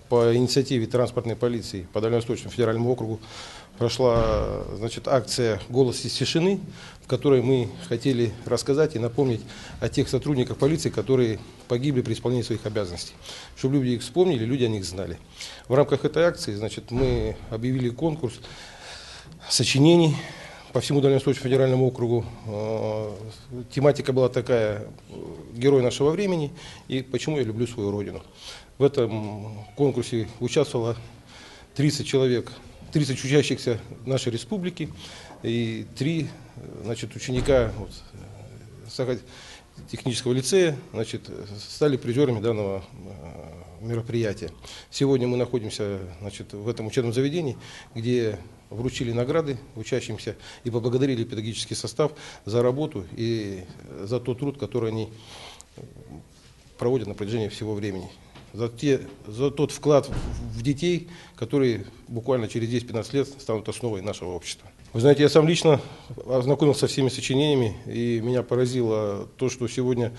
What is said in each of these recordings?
по инициативе транспортной полиции по Дальневосточному федеральному округу прошла, значит, акция «Голос из тишины», в которой мы хотели рассказать и напомнить о тех сотрудниках полиции, которые погибли при исполнении своих обязанностей, чтобы люди их вспомнили, люди о них знали. В рамках этой акции, значит, мы объявили конкурс сочинений по всему Дальневосточному федеральному округу. Тематика была такая: «Герой нашего времени» и «Почему я люблю свою родину». В этом конкурсе участвовало 30 человек, 30 учащихся нашей республики и 3, значит, ученика технического лицея, значит, стали призерами данного мероприятия. Сегодня мы находимся, значит, в этом учебном заведении, где вручили награды учащимся и поблагодарили педагогический состав за работу и за тот труд, который они проводят на протяжении всего времени. За тот вклад в детей, которые буквально через 10-15 лет станут основой нашего общества. Вы знаете, я сам лично ознакомился со всеми сочинениями, и меня поразило то, что сегодня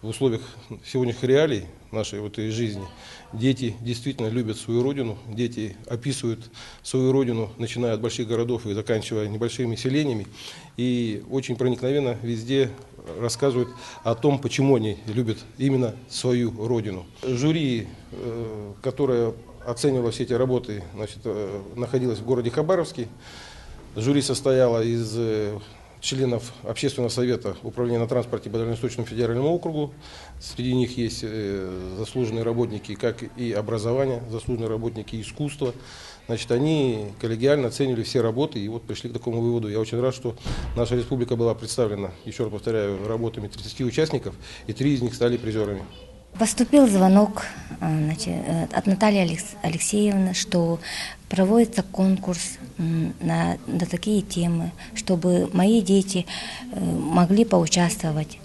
в условиях сегодняшних реалий нашей этой жизни дети действительно любят свою родину, дети описывают свою родину, начиная от больших городов и заканчивая небольшими селениями, и очень проникновенно везде рассказывают о том, почему они любят именно свою родину. Жюри, которое оценивало все эти работы, значит, находилось в городе Хабаровске. Жюри состояло из членов Общественного совета управления на транспорте по Дальневосточному федеральному округу. Среди них есть заслуженные работники как и образования, заслуженные работники искусства. Значит, они коллегиально оценили все работы и вот пришли к такому выводу. Я очень рад, что наша республика была представлена, еще раз повторяю, работами 30 участников, и 3 из них стали призерами. Поступил звонок, значит, от Натальи Алексеевны, что проводится конкурс на такие темы, чтобы мои дети могли поучаствовать.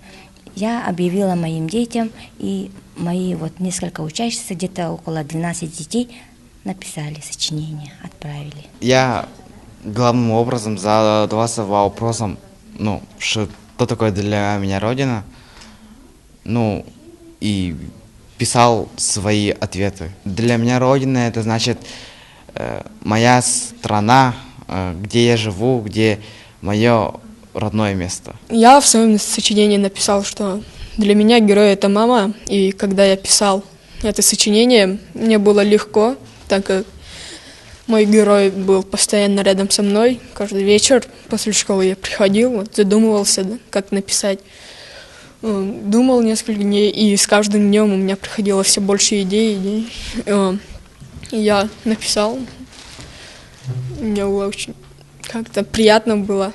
Я объявила моим детям, и мои вот несколько учащихся, где-то около 12 детей, написали сочинение, отправили. Я главным образом задавался вопросом, что такое для меня Родина, и писал свои ответы. Для меня Родина — это значит моя страна, где я живу, где мое родное место. Я в своем сочинении написал, что для меня герой — это мама, и когда я писал это сочинение, мне было легко, так как мой герой был постоянно рядом со мной. Каждый вечер после школы я приходил, задумывался, как написать. Думал несколько дней, и с каждым днем у меня приходило все больше идей. И я написал. Мне было очень как-то приятно было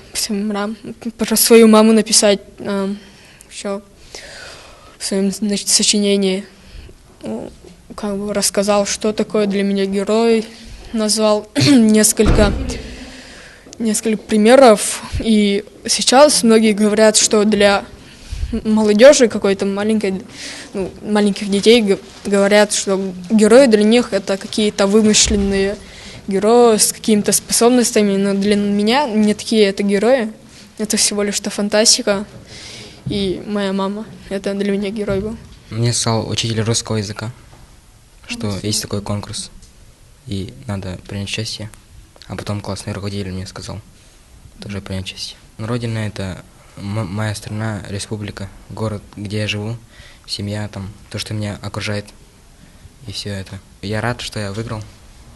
про свою маму написать еще в своем, значит, сочинении. Как бы рассказал, что такое для меня герой, назвал несколько примеров. И сейчас многие говорят, что для молодежи какой-то маленьких детей говорят, что герои для них это какие-то вымышленные герои с какими-то способностями, но для меня не такие это герои, это всего лишь фантастика, и моя мама это для меня герой был. Мне сказал учитель русского языка, что есть такой конкурс и надо принять участие, а потом классный руководитель мне сказал тоже принять участие. Родина — это моя страна, республика, город, где я живу, семья, то, что меня окружает, и все это. Я рад, что я выиграл.